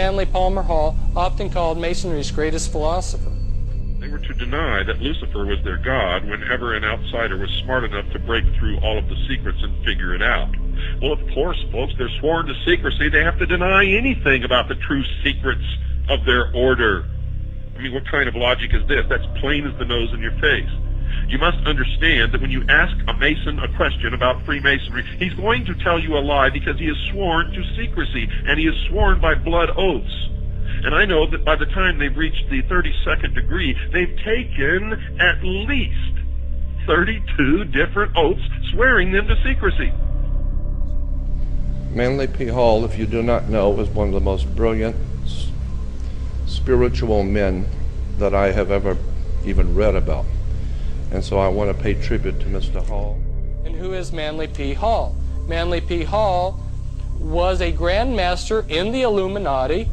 Manly Palmer Hall, often called Masonry's greatest philosopher. They were to deny that Lucifer was their god whenever an outsider was smart enough to break through all of the secrets and figure it out. Well, of course, folks, they're sworn to secrecy. They have to deny anything about the true secrets of their order. I mean, what kind of logic is this? That's plain as the nose in your face. You must understand that when you ask a Mason a question about Freemasonry, he's going to tell you a lie because he is sworn to secrecy, and he is sworn by blood oaths. And I know that by the time they've reached the 32nd degree, they've taken at least 32 different oaths swearing them to secrecy. Manly P. Hall, if you do not know, was one of the most brilliant spiritual men that I have ever even read about. And so I want to pay tribute to Mr. Hall. And who is Manly P. Hall? Manly P. Hall was a Grand Master in the Illuminati.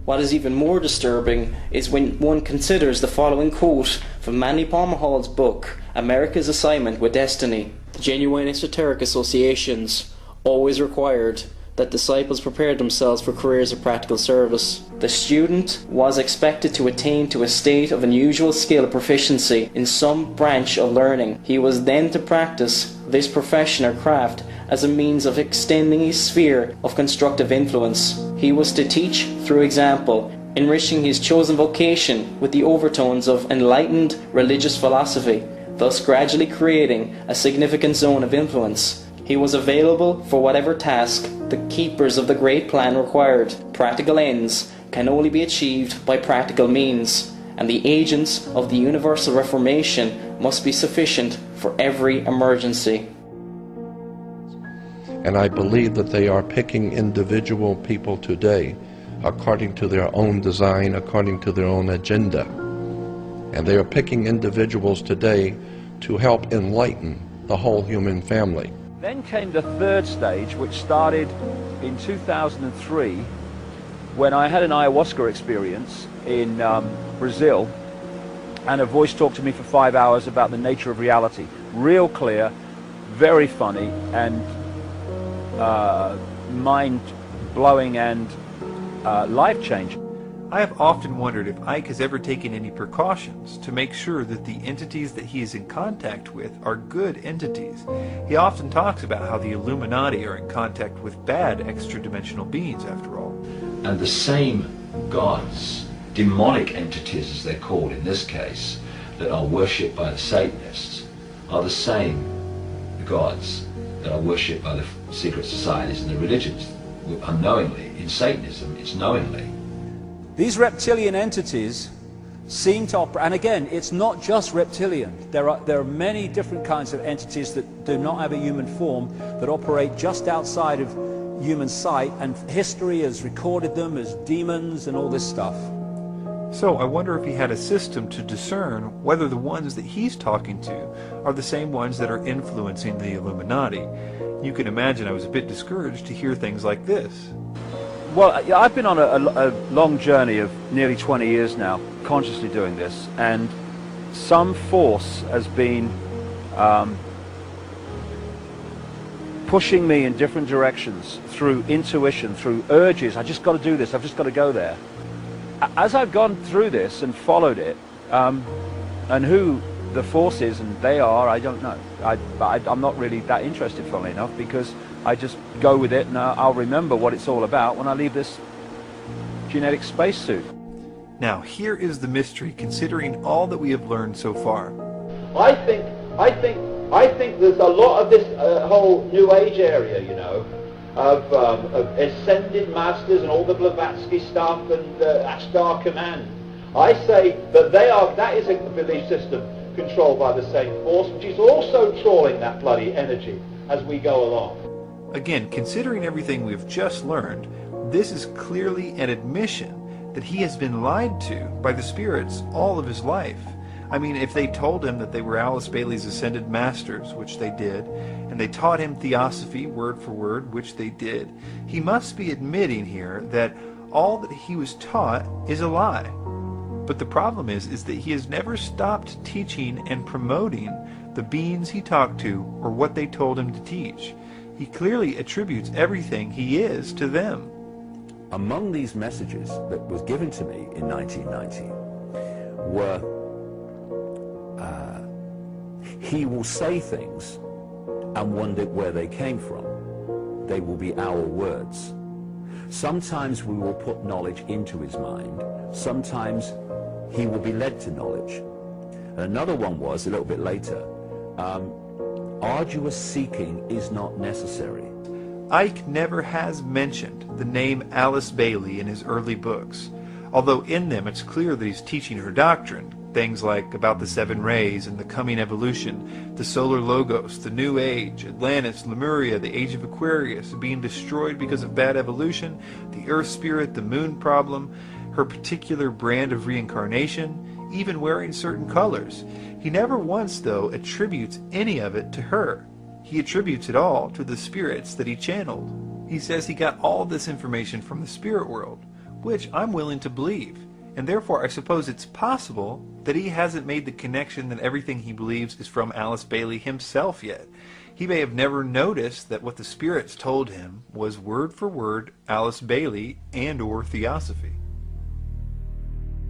What is even more disturbing is when one considers the following quote from Manly Palmer Hall's book, America's Assignment with Destiny. Genuine esoteric associations always required that disciples prepared themselves for careers of practical service. The student was expected to attain to a state of unusual skill or proficiency in some branch of learning. He was then to practice this profession or craft as a means of extending his sphere of constructive influence. He was to teach through example, enriching his chosen vocation with the overtones of enlightened religious philosophy, thus gradually creating a significant zone of influence. He was available for whatever task the keepers of the great plan required. Practical ends can only be achieved by practical means, and the agents of the universal reformation must be sufficient for every emergency. And I believe that they are picking individual people today according to their own design, according to their own agenda. And they are picking individuals today to help enlighten the whole human family. Then came the third stage, which started in 2003 when I had an ayahuasca experience in Brazil, and a voice talked to me for 5 hours about the nature of reality. Real clear, very funny, and mind-blowing and life-changing. I have often wondered if Ike has ever taken any precautions to make sure that the entities that he is in contact with are good entities. He often talks about how the Illuminati are in contact with bad extra-dimensional beings, after all. And the same gods, demonic entities as they're called in this case, that are worshipped by the Satanists, are the same gods that are worshipped by the secret societies and the religions. Unknowingly, in Satanism, it's knowingly. These reptilian entities seem to operate, and again, it's not just reptilian. There are many different kinds of entities that do not have a human form, that operate just outside of human sight, and history has recorded them as demons and all this stuff. So I wonder if he had a system to discern whether the ones that he's talking to are the same ones that are influencing the Illuminati. You can imagine I was a bit discouraged to hear things like this. Well, I've been on a long journey of nearly 20 years now, consciously doing this, and some force has been pushing me in different directions through intuition, through urges. I just got to do this, I've just got to go there. As I've gone through this and followed it, and who the force is, and they are, I don't know. I'm not really that interested, funnily enough, because I just go with it, and I'll remember what it's all about when I leave this genetic spacesuit. Now, here is the mystery, considering all that we have learned so far. I think there's a lot of this whole New Age area, you know, of ascended masters and all the Blavatsky stuff and Ashtar Command. I say that that is a belief system controlled by the same force, which is also trawling that bloody energy as we go along. Again, considering everything we've just learned, this is clearly an admission that he has been lied to by the spirits all of his life. I mean, if they told him that they were Alice Bailey's ascended masters, which they did, and they taught him theosophy word for word, which they did, he must be admitting here that all that he was taught is a lie. But the problem is that he has never stopped teaching and promoting the beings he talked to, or what they told him to teach. He clearly attributes everything he is to them. Among these messages that was given to me in 1990 were, he will say things and wonder where they came from. They will be our words. Sometimes we will put knowledge into his mind. Sometimes he will be led to knowledge. And another one was, a little bit later, arduous seeking is not necessary. Ike never has mentioned the name Alice Bailey in his early books, although in them it's clear that he's teaching her doctrine, things like about the 7 rays and the coming evolution, the solar logos, the New Age, Atlantis, Lemuria, the Age of Aquarius, being destroyed because of bad evolution, the Earth Spirit, the Moon problem, her particular brand of reincarnation, even wearing certain colors. He never once, though, attributes any of it to her. He attributes it all to the spirits that he channeled. He says he got all this information from the spirit world, which I'm willing to believe, and therefore I suppose it's possible that he hasn't made the connection that everything he believes is from Alice Bailey himself yet. He may have never noticed that what the spirits told him was word for word Alice Bailey and/or theosophy.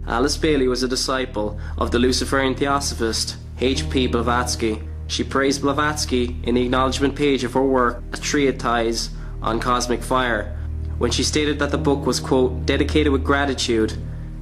Alice Bailey was a disciple of the Luciferian theosophist H.P. Blavatsky. She praised Blavatsky in the acknowledgement page of her work, A Treatise on Cosmic Fire, when she stated that the book was, quote, dedicated with gratitude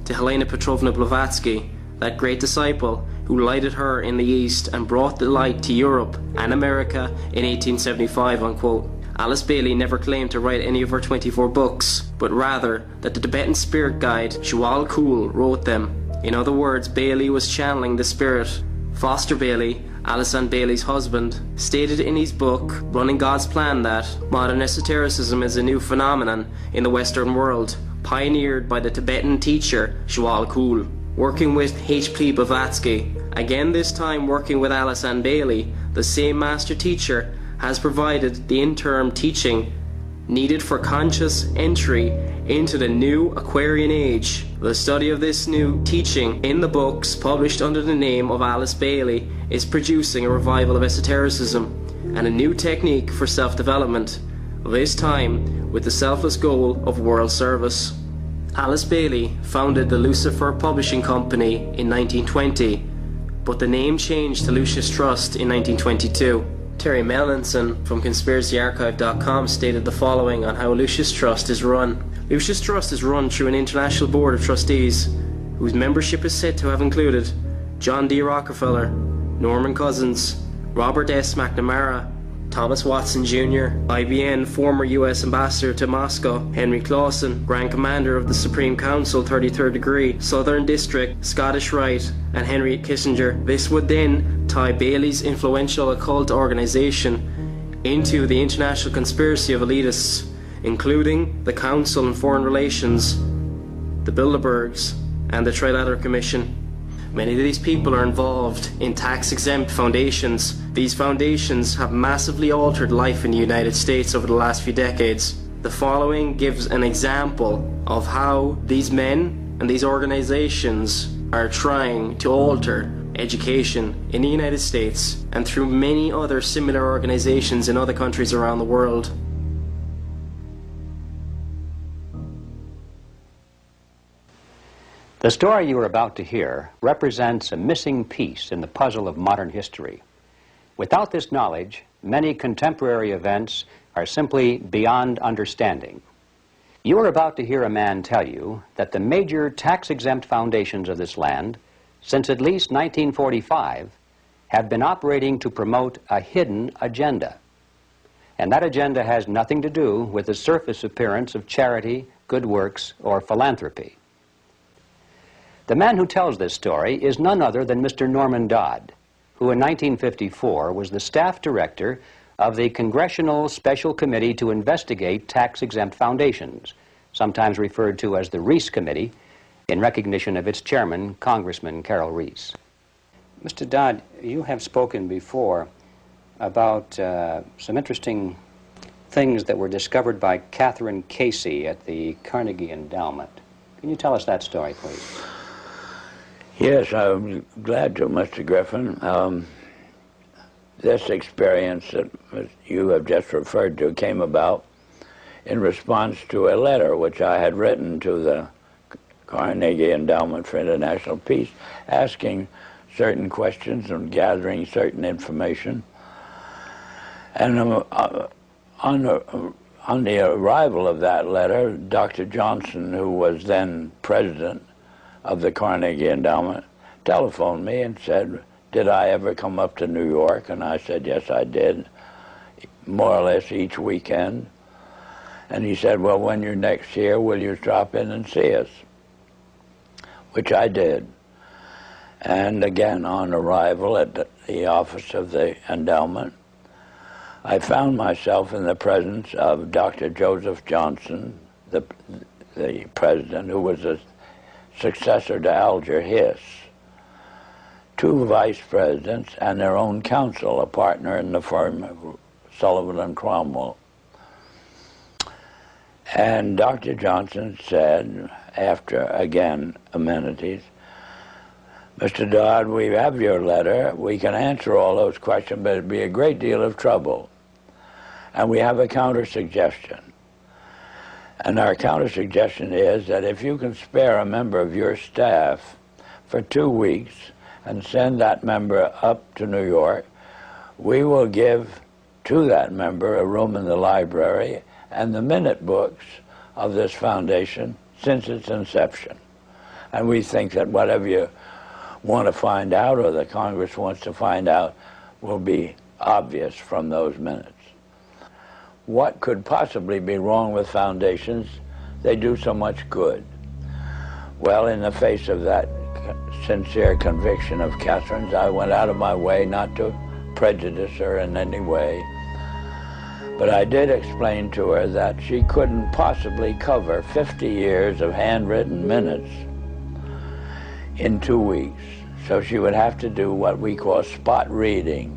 to Helena Petrovna Blavatsky, that great disciple who lighted her in the East and brought the light to Europe and America in 1875, unquote. Alice Bailey never claimed to write any of her 24 books, but rather that the Tibetan spirit guide Shual Kul wrote them. In other words, Bailey was channeling the spirit. Foster Bailey, Alice Bailey's husband, stated in his book, Running God's Plan, that modern esotericism is a new phenomenon in the Western world, pioneered by the Tibetan teacher Shual Kul. Working with H.P. Blavatsky, again this time working with Alice Bailey, the same master teacher has provided the interim teaching needed for conscious entry into the new Aquarian age. The study of this new teaching in the books published under the name of Alice Bailey is producing a revival of esotericism and a new technique for self-development, this time with the selfless goal of world service. Alice Bailey founded the Lucifer Publishing Company in 1920, but the name changed to Lucius Trust in 1922. Terry Mellinson from conspiracyarchive.com stated the following on how Lucius Trust is run. Lucius Trust is run through an international board of trustees, whose membership is said to have included John D. Rockefeller, Norman Cousins, Robert S. McNamara, Thomas Watson Jr., IBN former U.S. Ambassador to Moscow, Henry Clausen, Grand Commander of the Supreme Council 33rd Degree, Southern District, Scottish Rite, and Henry Kissinger. This would then tie Bailey's influential occult organization into the international conspiracy of elitists, including the Council on Foreign Relations, the Bilderbergs, and the Trilateral Commission. Many of these people are involved in tax-exempt foundations. These foundations have massively altered life in the United States over the last few decades. The following gives an example of how these men and these organizations are trying to alter education in the United States and through many other similar organizations in other countries around the world. The story you are about to hear represents a missing piece in the puzzle of modern history. Without this knowledge, many contemporary events are simply beyond understanding. You are about to hear a man tell you that the major tax-exempt foundations of this land, since at least 1945, have been operating to promote a hidden agenda. And that agenda has nothing to do with the surface appearance of charity, good works, or philanthropy. The man who tells this story is none other than Mr. Norman Dodd, who in 1954 was the staff director of the Congressional Special Committee to investigate tax-exempt foundations, sometimes referred to as the Reese Committee, in recognition of its chairman, Congressman Carroll Reese. Mr. Dodd, you have spoken before about some interesting things that were discovered by Catherine Casey at the Carnegie Endowment. Can you tell us that story, please? Yes, I'm glad to, Mr. Griffin. this experience that you have just referred to came about in response to a letter which I had written to the Carnegie Endowment for International Peace, asking certain questions and gathering certain information. And on the arrival of that letter, Dr. Johnson, who was then president of the Carnegie Endowment, telephoned me and said, did I ever come up to New York? And I said, yes, I did, more or less each weekend. And he said, well, when you're next here, will you drop in and see us? Which I did. And again, on arrival at the office of the endowment, I found myself in the presence of Dr. Joseph Johnson, the president, who was a successor to Alger Hiss, two vice presidents, and their own counsel, a partner in the firm of Sullivan and Cromwell. And Dr. Johnson said, after, again, amenities, Mr. Dodd, we have your letter. We can answer all those questions, but it'd be a great deal of trouble. And we have a counter-suggestion. And our counter-suggestion is that if you can spare a member of your staff for 2 weeks and send that member up to New York, we will give to that member a room in the library and the minute books of this foundation since its inception. And we think that whatever you want to find out or the Congress wants to find out will be obvious from those minutes. What could possibly be wrong with foundations? They do so much good. Well, in the face of that sincere conviction of Catherine's, I went out of my way not to prejudice her in any way. But I did explain to her that she couldn't possibly cover 50 years of handwritten minutes in 2 weeks. So she would have to do what we call spot reading.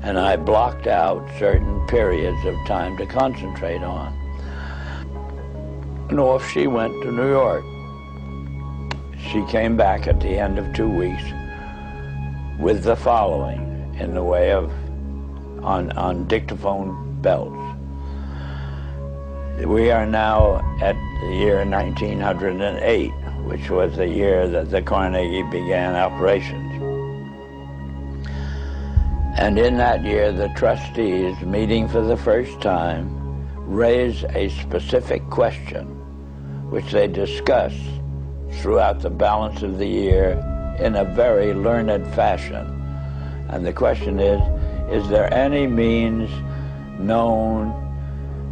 And I blocked out certain periods of time to concentrate on. And off she went to New York. She came back at the end of 2 weeks with the following in the way of, on dictaphone belts. We are now at the year 1908, which was the year that the Carnegie began operations. And in that year, the trustees, meeting for the first time, raised a specific question, which they discussed throughout the balance of the year in a very learned fashion. And the question is there any means known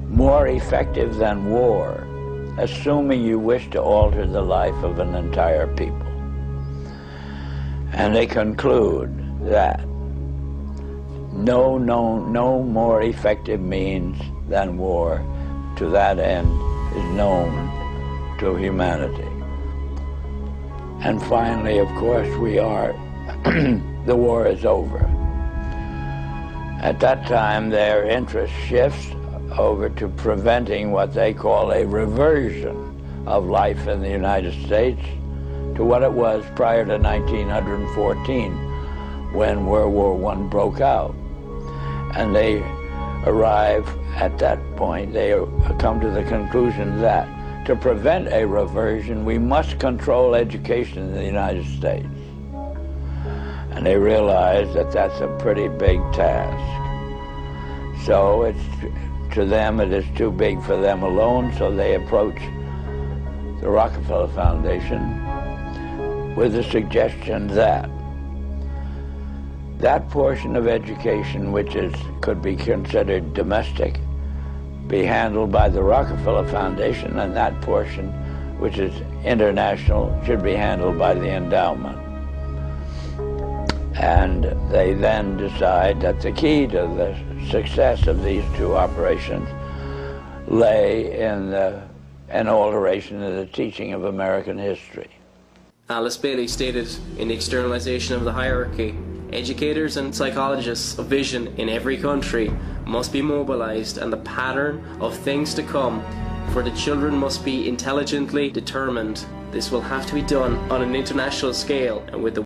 more effective than war, assuming you wish to alter the life of an entire people? And they conclude that no more effective means than war to that end is known to humanity. And finally, of course, we are, the war is over. At that time, their interest shifts over to preventing what they call a reversion of life in the United States to what it was prior to 1914, when World War I broke out. And they arrive at that point, they come to the conclusion that to prevent a reversion, we must control education in the United States. And they realize that that's a pretty big task. So to them, it is too big for them alone, so they approach the Rockefeller Foundation with the suggestion that that portion of education which could be considered domestic be handled by the Rockefeller Foundation, and that portion which is international should be handled by the endowment. And they then decide that the key to the success of these two operations lay in an alteration of the teaching of American history. Alice Bailey stated, in the externalization of the hierarchy, educators and psychologists of vision in every country must be mobilized, and the pattern of things to come for the children must be intelligently determined. This will have to be done on an international scale and with the